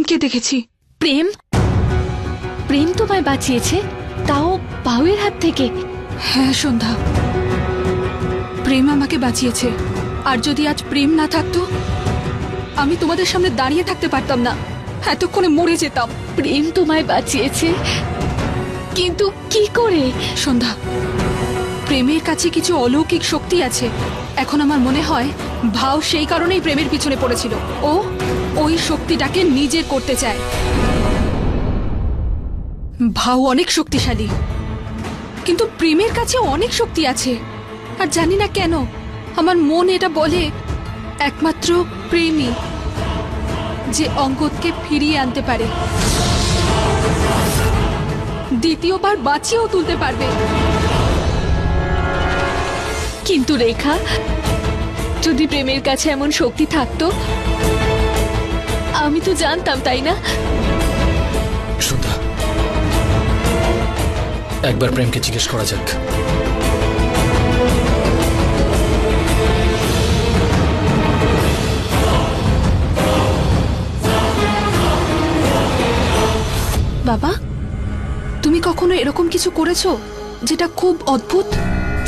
প্রেমকে দেখেছি। প্রেম? প্রেম তোমায় বাঁচিয়েছে, তাও বাউয়ের হাত থেকে? হ্যাঁ সন্ধ্যা, প্রেম আমাকে বাঁচিয়েছে। আর যদি আজ প্রেম না থাকতো, আমি তোমাদের সামনে দাঁড়িয়ে থাকতে পারতাম না, এতক্ষণে মরে যেতাম। প্রেম তোমায় বাঁচিয়েছে, কিন্তু কি করে? সন্ধ্যা, প্রেমের কাছে কিছু অলৌকিক শক্তি আছে। এখন আমার মনে হয় ভাও সেই কারণেই প্রেমের পিছনে পড়েছিল। ও ওই শক্তিটাকে নিজের করতে চায়। ভাও অনেক শক্তিশালী, কিন্তু প্রেমের কাছে অনেক শক্তি আছে। আর জানি না কেন আমার মন এটা বলে একমাত্র প্রেমই যে অঙ্গদকে ফিরিয়ে আনতে পারে, দ্বিতীয়বার বাঁচিয়েও তুলতে পারবে। কিন্তু রেখা, যদি প্রেমের কাছে এমন শক্তি থাকতো, আমি তো জানতাম, তাই না? সন্ধ্যা, একবার প্রেমকে জিজ্ঞেস করা যাক। বাবা, তুমি কখনো এরকম কিছু করেছো যেটা খুব অদ্ভুত,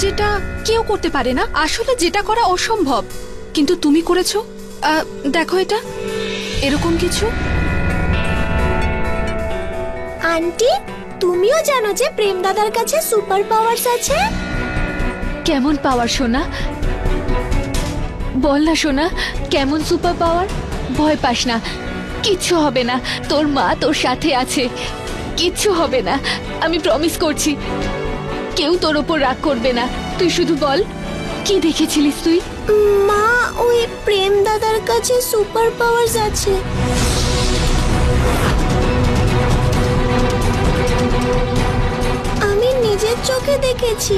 যেটা কেউ করতে পারে না, আসলে যেটা করা অসম্ভব, কিন্তু তুমি করেছো? দেখো এটা, এরকম কিছু। আন্টি, তুমিও জানো যে প্রেম দাদার কাছে সুপার পাওয়ারস আছে? কেমন পাওয়ার সোনা? বল না সোনা, কেমন সুপার পাওয়ার? ভয় পাস না, কিচ্ছু হবে না। তোর মা তোর সাথে আছে, কিচ্ছু হবে না, আমি প্রমিস করছি। কেউ তোর ওপর রাগ করবে না। তুই শুধু বল, কি দেখেছিলিস তুই? মা, ওই প্রেম দাদার কাছে সুপার পাওয়ারস আছে। আমি নিজের চোখে দেখেছি।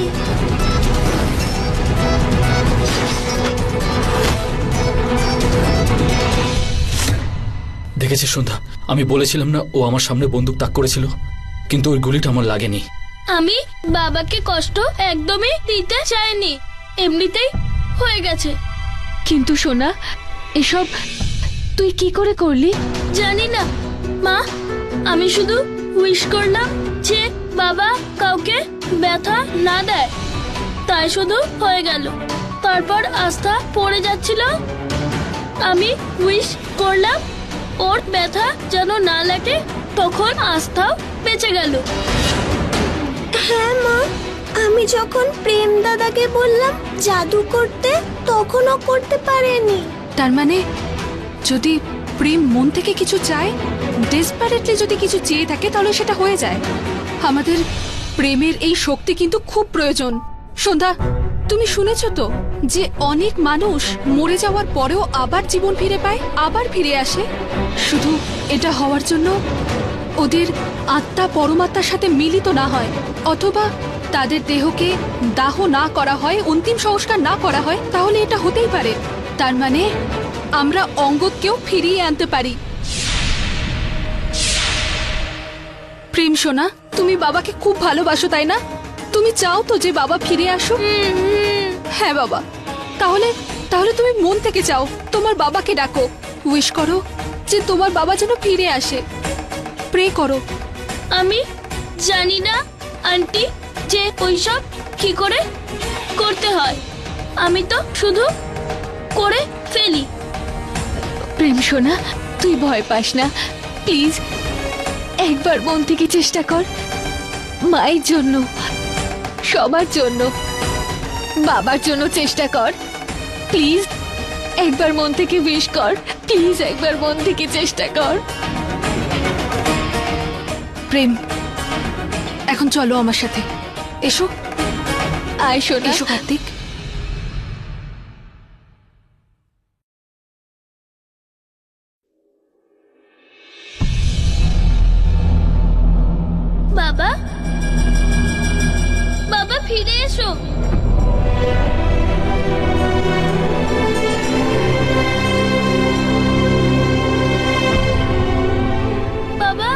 দেখেছিস সন্ধ্যা, আমি বলেছিলাম না ও আমার সামনে বন্দুক তাক করেছিল, কিন্তু ওই গুলিটা আমার লাগেনি। আমি বাবাকে কষ্ট একদমই দিতে চাইনি, এমনিতেই হয়ে গেছে। কিন্তু সোনা, এসব তুই কি করে করলি? জানি না মা, আমি শুধু উইশ করলাম যে বাবা কাউকে ব্যথা না দেয়, তাই শুধু হয়ে গেল। তারপর আস্থা পড়ে যাচ্ছিল, আমি উইশ করলাম ওর ব্যথা যেন না লাগে, তখন আস্থাও বেঁচে গেল। হ্যাঁ মা, আমি যখন প্রেম দাদাকে বললাম জাদু করতে, তখনও করতে পারেনি। তার মানে যদি প্রেম মন থেকে কিছু চায়, ডেসপারেটলি যদি কিছু চেয়ে থাকে, তাহলে সেটা হয়ে যায়। আমাদের প্রেমের এই শক্তি কিন্তু খুব প্রয়োজন। সন্ধ্যা, তুমি শুনেছো তো যে অনেক মানুষ মরে যাওয়ার পরেও আবার জীবন ফিরে পায়, আবার ফিরে আসে? শুধু এটা হওয়ার জন্য ওদের আত্মা পরমাত্মার সাথে মিলিত না হয়, অথবা তাদের দেহকে দাহ না করা হয়, অন্তিম সংস্কার না করা হয়, তাহলে এটা হতেই পারে। তার মানে আমরা অঙ্গদকেও ফিরিয়ে আনতে পারি। প্রেম সোনা, তুমি বাবাকে খুব ভালোবাসো, তাই না? তুমি চাও তো যে বাবা ফিরে আসুক? হ্যাঁ বাবা, তাহলে তাহলে তুমি মন থেকে চাও, তোমার বাবাকে ডাকো, উইশ করো যে তোমার বাবা যেন ফিরে আসে, প্রে করো। আমি জানি না আন্টি যে ওইসব কি করে করতে হয়, আমি তো শুধু করে ফেলি। প্রেম সোনা, তুই ভয় পাস না, প্লিজ একবার মন থেকে চেষ্টা কর। মায়ের জন্য, সবার জন্য, বাবার জন্য চেষ্টা কর। প্লিজ একবার মন থেকে উইশ কর, প্লিজ একবার মন থেকে চেষ্টা কর। প্রেম, এখন চলো আমার সাথে, এসো। আয় সোনা। এসো কার্তিক। বাবা, বাবা ফিরে এসো। বাবা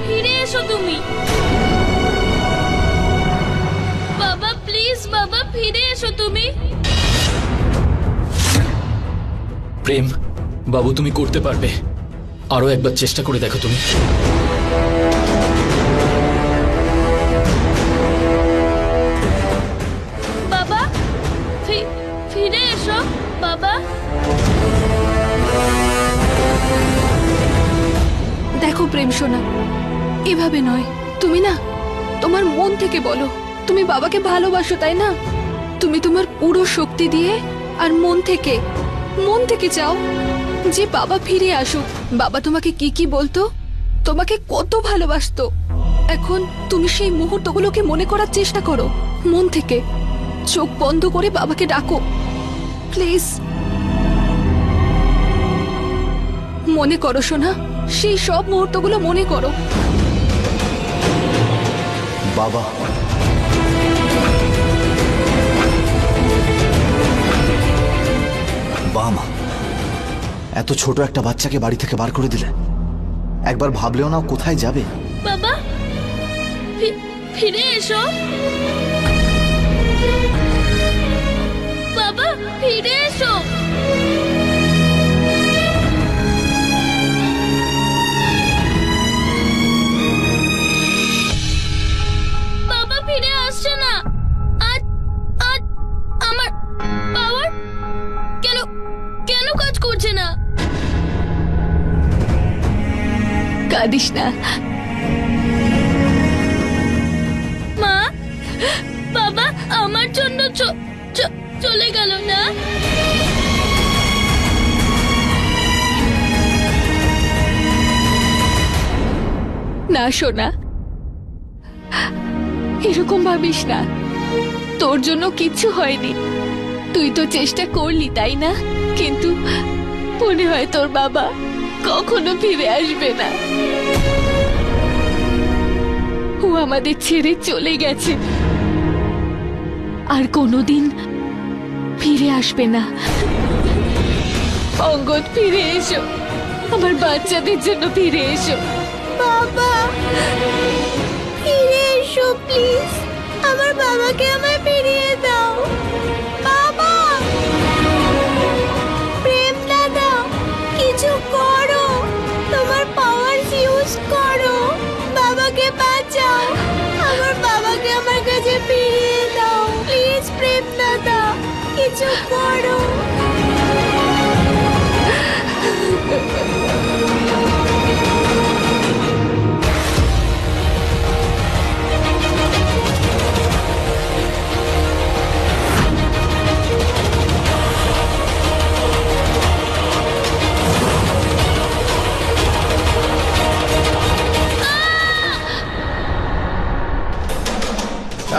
ফিরে এসো তুমি। বাবা প্লিজ, বাবা ফিরে এসো তুমি। প্রেম, বাবু তুমি করতে পারবে, আরো একবার চেষ্টা করে দেখো তুমি। বাবা ফিরে এসো বাবা। দেখো প্রেম সোনা, এভাবে নয়। তুমি না তোমার মন থেকে বলো তুমি বাবাকে ভালোবাসো, তাই না? তুমি তোমার পুরো শক্তি দিয়ে আর মন থেকে চাও যে বাবা ফিরে আসুক। বাবা তোমাকে কি কি বলতো, তোমাকে কত ভালোবাসতো। এখন তুমি সেই মুহূর্তগুলোকে মনে করার চেষ্টা করো। মন থেকে চোখ বন্ধ করে বাবাকে ডাকো প্লিজ। মনে করো সোনা, সেই সব মুহূর্তগুলো মনে করো। বাবা, মা, এত ছোট একটা বাচ্চাকে বাড়ি থেকে বার করে দিলে। একবার ভাবলেও না ও কোথায় যাবে। বাবা ফিরে এসো বাবা, ফিরে এসো। বাবা ফিরে আসছে না। আজ আজ আমার পাওয়ার কেন কেন কাজ করছে না? কাঁদিস না। মা, বাবা আমার জন্য চলে গেল না। না সোনা, এরকম ভাবিস না। তোর জন্য কিচ্ছু হয়নি। তুই তো চেষ্টা করলি, তাই না? কিন্তু মনে হয় তোর বাবা কখনো ফিরে আসবে না। ও আমাদের ছেড়ে চলে গেছে, আর কোনোদিন ফিরে আসবে না। অঙ্গদ, ফিরে এসো। আমার বাচ্চাদের জন্য ফিরে এসো। বাবা ফিরে এসো প্লিজ, আমার বাবাকে আমায় ফিরিয়ে দাও। বাবা, প্রেম দাদা কিছু করো, তোমার পাওয়ার ইউজ করো, বাবাকে বাঁচাও। আমার বাবাকে আমার কাছে ফিরিয়ে দাও প্লিজ। প্রেম দাদা কিছু করো।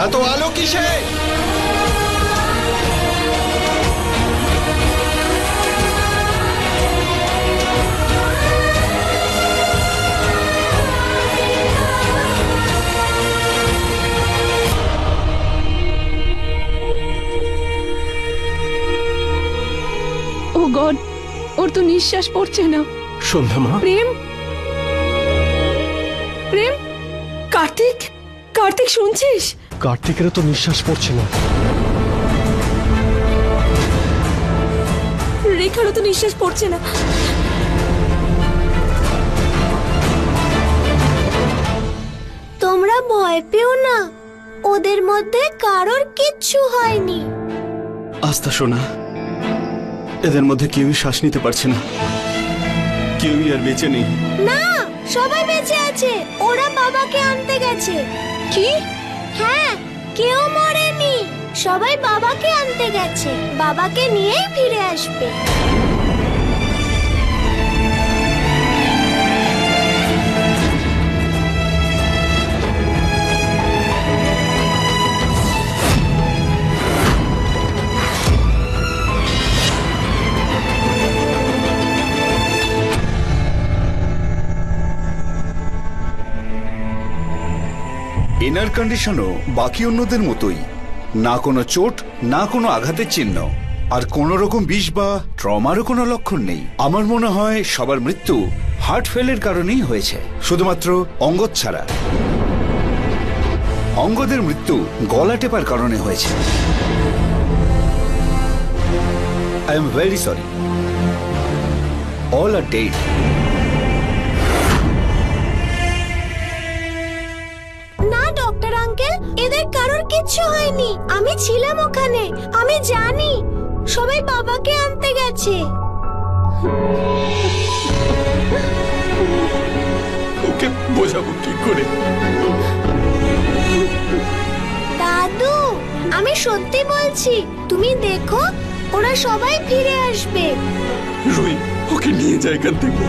এত আলো কিসে? ও গড, ওর তো নিঃশ্বাস পড়ছে না। সন্ধ্যা মা, প্রেম, প্রেম, কার্তিক, কার্তিক শুনছিস? কার্তিকেরও তো নিঃশ্বাস পড়ছে না। রেখারও তো নিঃশ্বাস পড়ছে না। তোমরা ভয় পেও না, ওদের মধ্যে কারোর কিচ্ছু হয়নি। আস্থা শোনা, এদের মধ্যে কেউই শ্বাস নিতে পারছে না, কেউই আর বেঁচে নেই। না, সবাই বেঁচে আছে। ওরা বাবাকে আনতে গেছে। কি? হ্যাঁ, কেউ মরেনি, সবাই বাবাকে আনতে গেছে। বাবাকে নিয়েই ফিরে আসবে। ইনার কন্ডিশনও বাকি অন্যদের মতোই, না কোনো চোট, না কোনো আঘাতের চিহ্ন, আর কোনো রকম বিষ বা ট্রমারও কোনো লক্ষণ নেই। আমার মনে হয় সবার মৃত্যু হার্ট ফেলের কারণেই হয়েছে, শুধুমাত্র অঙ্গদ ছাড়া। অঙ্গদের মৃত্যু গলা টেপার কারণে হয়েছে। I am very sorry, all are dead. কিচ্ছু হয়নি, আমি ছিলাম ওখানে, আমি জানি সবাই বাবাকে আনতে গেছে। ওকে বোঝাবো কি করে? দাদু, আমি সত্যি বলছি, তুমি দেখো ওরা সবাই ফিরে আসবে। রুই, ওকে নিয়ে যায় এখান থেকে।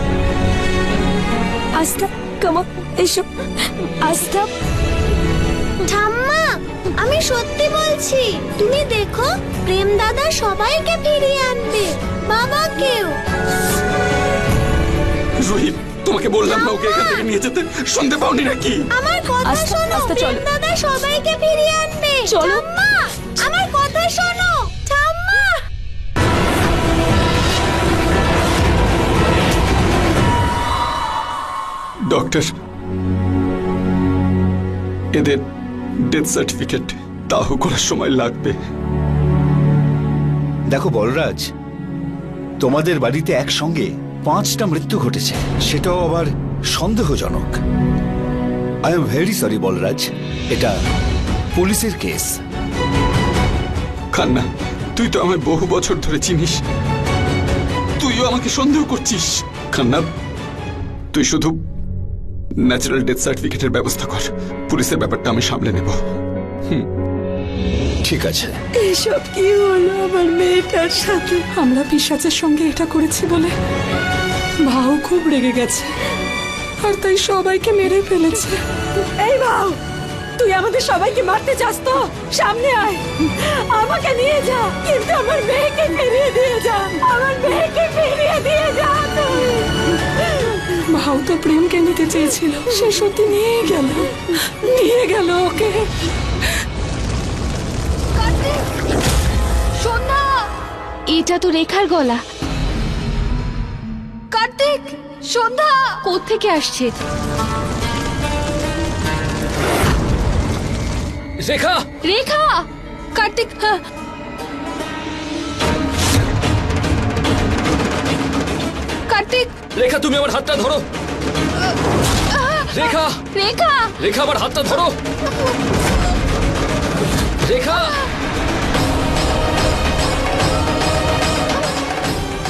আস্থা, কাম অন, এসো। আস্থা, ঠাম্মা, আমি সত্যি বলছি, তুমি দেখো প্রেম দাদা সবাইকে ফিরিয়ে আনবে, বাবাকেও। রুই, তোমাকে বললাম না ওকে এখান থেকে নিয়ে যেতে, শুনতে পাওনি নাকি? আমার কথা শোনো, প্রেম দাদা সবাইকে ফিরিয়ে আনবে। ঠাম্মা, আমার কথা শোনো, ঠাম্মা। ডক্টর, এদের ডেথ সার্টিফিকেট দাহ করার সময় লাগবে। দেখো বলরাজ, তোমাদের বাড়িতে একসঙ্গে 5টা মৃত্যু ঘটেছে, সেটাও আবার সন্দেহজনক। I am very sorry Balraj, এটা পুলিশের কেস। কান্না, তুই তো আমায় বহু বছর ধরে চিনিস, তুইও আমাকে সন্দেহ করছিস। কান্না, তুই শুধু ন্যাচারাল ডেথ সার্টিফিকেটের ব্যবস্থা কর, পুলিশের ব্যাপারটা আমি সামলে নেব। ঠিক আছে। এসব কি হলো আমার মেয়েটার সাথে? আমরা পিশাচের সঙ্গে এটা করেছি বলে ভাও খুব রেগে গেছে, আর তাই সবাইকে মেরে ফেলেছে। এই ভাও, তুই আমাদের সবাইকে মারতে চাস তো? সামনে আয়, আমাকে নিয়ে যা, কিন্তু আমার মেয়েকে ফিরিয়ে দিয়ে যা, আমার মেয়েকে ফিরিয়ে দিয়ে যা তুই। ভাও তো প্রেমকে নিতে চেয়েছিল, সে সত্যি নিয়ে গেল ওকে। সন্ধ্যা, এটা তো রেখার গলা। কার্তিক, সন্ধ্যা কোত্থেকে আসছে? রেখা, রেখা, কার্তিক, হ্যাঁ। কার্তিক, রেখা তুমি আমার হাতটা ধরো। রেখা, রেখা, রেখা আমার হাতটা ধরো। রেখা,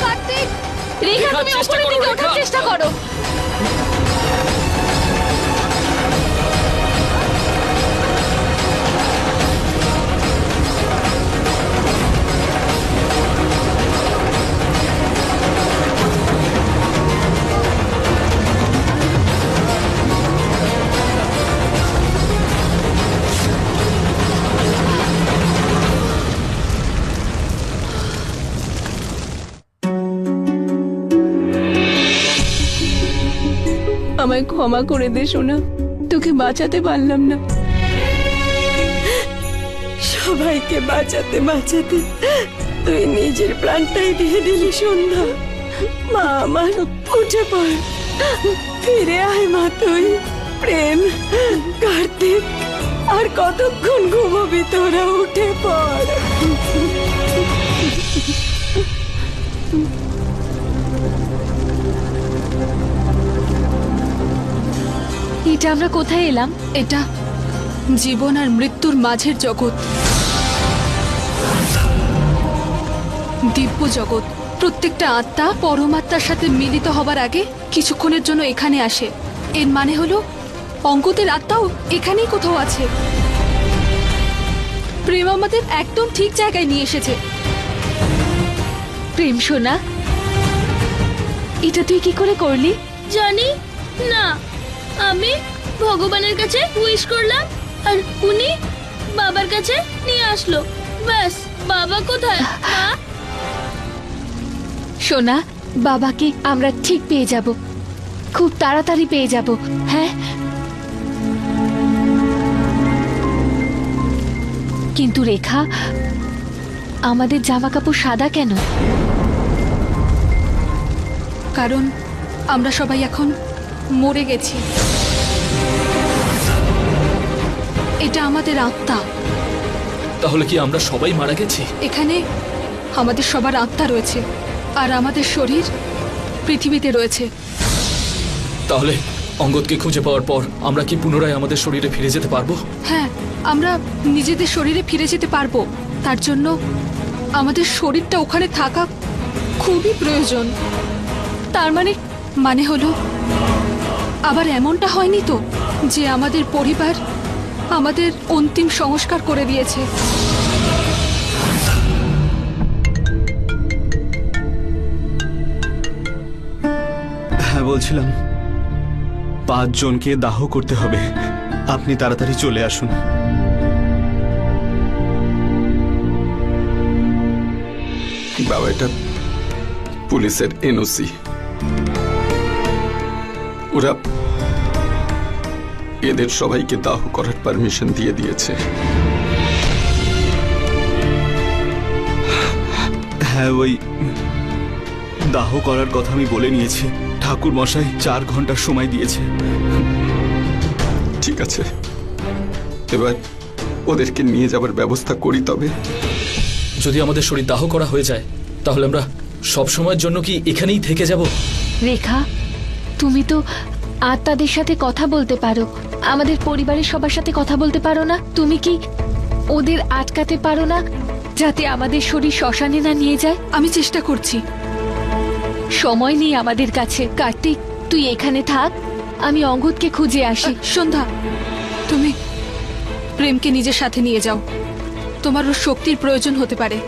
কার্তিক, রেখা রেখা, তুমি চেষ্টা উপরের করো, দিকে ওঠার রেখা। চেষ্টা করো। আমায় ক্ষমা করে দে সোনা, তোকে বাঁচাতে পারলাম না। সবাইকে বাঁচাতে বাঁচাতে তুই নিজের প্রাণটাই দিয়ে দিলি সন্ধ্যা। মা আমার, উঠে পড়, ফিরে আয় মা তুই। প্রেম, কার্তিক, আর কতক্ষণ ঘুমাবি তোরা? উঠে পড়। এটা আমরা কোথায় এলাম? এটা জীবন আর মৃত্যুর মাঝের জগৎ, দিব্য জগৎ। প্রত্যেকটা আত্মা পরমাত্মার সাথে মিলিত হবার আগে কিছুক্ষণের জন্য এখানে আসে। এর মানে হলো অঙ্কুতের আত্মাও এখানেই কোথাও আছে। প্রেম আমাদের একদম ঠিক জায়গায় নিয়ে এসেছে। প্রেম সোনা, এটা তুই কি করে করলি? জানি না, আমি ভগবানের কাছে উইশ করলাম আর উনি বাবার কাছে নিয়ে আসলো। ব্যাস, বাবা কোথায় মা? সোনা, বাবাকে আমরা ঠিক পেয়ে যাব, খুব তাড়াতাড়ি পেয়ে যাব। হ্যাঁ, কিন্তু রেখা, আমাদের জামা কাপড় সাদা কেন? কারণ আমরা সবাই এখন মরে গেছি। এটা আমাদের আত্মা। তাহলে কি আমরা সবাই মারা গেছি? এখানে আমাদের সবার আত্মা রয়েছে, আর আমাদের শরীর পৃথিবীতে রয়েছে। তাহলে অঙ্গদকে খুঁজে পাওয়ার পর আমরা কি পুনরায় আমাদের শরীরে ফিরে যেতে পারবো? হ্যাঁ, আমরা নিজেদের শরীরে ফিরে যেতে পারবো। তার জন্য আমাদের শরীরটা ওখানে থাকা খুবই প্রয়োজন। তার মানে হলো আবার এমনটা হয়নি তো যে আমাদের পরিবার আমাদের অন্তিম সংস্কার করে দিয়েছে? হ্যাঁ, বলছিলাম 5 জনকে দাহ করতে হবে। আপনি তাড়াতাড়ি চলে আসুন। বাবা, এটা পুলিশের এনওসি। ওরা এদের সবাইকে দাহ করার পারমিশন দিয়ে দিয়েছে। হ্যাঁ, ওই দাহ করার কথা আমি বলে নিয়েছি। ঠাকুর মশাই 4 ঘন্টার সময় দিয়েছে। ঠিক আছে, এবার ওদেরকে নিয়ে যাবার ব্যবস্থা করি। তবে যদি আমাদের শরীর দাহ করা হয়ে যায় তাহলে আমরা সব সময়ের জন্য কি এখানেই থেকে যাব? রেখা, তুমি তো আত্মাদের সাথে কথা বলতে পারো, আমাদের পরিবারের সবার সাথে কথা বলতে পারো না? তুমি কি ওদের আটকাতে পারো না যাতে আমাদের শরীর শ্মশানে না নিয়ে যায়? আমি চেষ্টা করছি। সময় নেই আমাদের কাছে। কার্তিক, তুই এখানে থাক, আমি অঙ্গদকে খুঁজে আসি। সন্ধ্যা, তুমি প্রেমকে নিজের সাথে নিয়ে যাও। তোমার ওর শক্তির প্রয়োজন হতে পারে।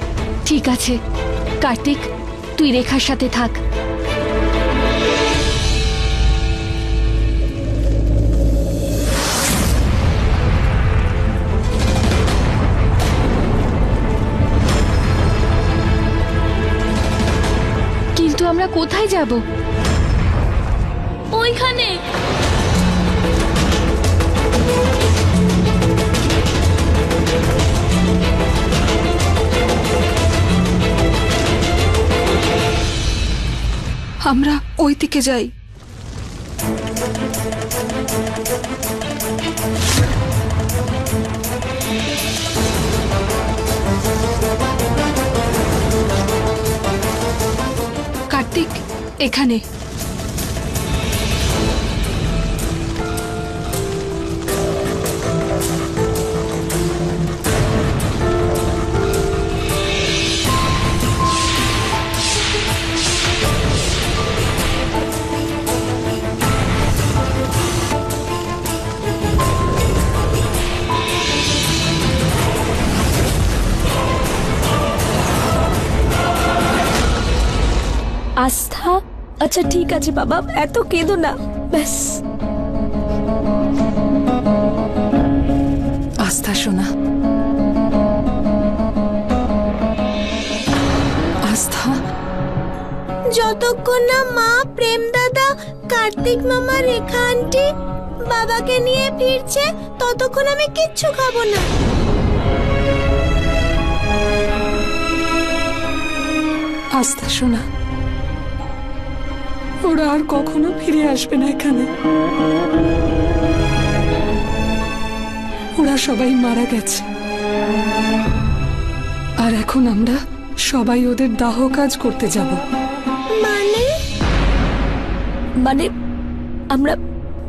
ঠিক আছে কার্তিক, তুই রেখার সাথে থাক। কিন্তু আমরা কোথায় যাব? ওইখানে। আমরা ওই দিকে যাই। কার্তিক, এখানে। আস্থা, আচ্ছা ঠিক আছে বাবা, এত কেঁদো না, ব্যাস। আস্থা শোনা, আস্থা, যতক্ষণ না মা, প্রেম দাদা, কার্তিক মামা, রেখা আন্টি বাবাকে নিয়ে ফিরছে ততক্ষণ আমি কিচ্ছু খাবো না। আস্থা শোনা, ওরা আর কখনো ফিরে আসবে না এখানে। ওরা সবাই মারা গেছে, আর এখন আমরা সবাই ওদের দাহ কাজ করতে যাব। মানে মানে আমরা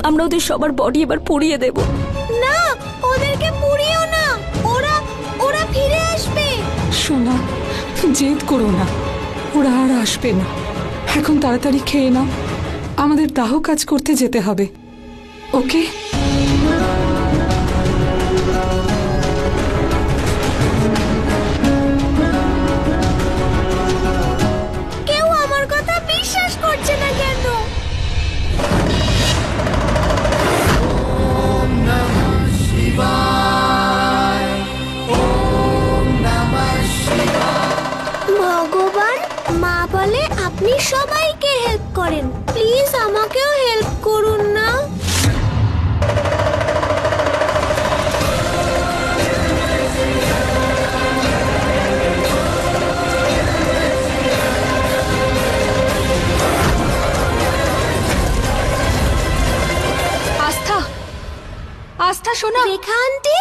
আমরা ওদের সবার বডি এবার পুড়িয়ে দেব। না, ওদেরকে পুড়িও না, ওরা ওরা ফিরে আসবে। শোনা, জেদ করো না, ওরা আর আসবে না। এখন তাড়াতাড়ি খেয়ে নাও, আমাদের দাহ কাজ করতে যেতে হবে। ওকে? কেউ আমার কথা বিশ্বাস করছে না কেন? ভগবান, মা বলে আপনি সবাইকে হেল্প করেন, প্লিজ আমাকেও হেল্প করুন না। আস্থা, আস্থা শোনা। রেখা আন্টি,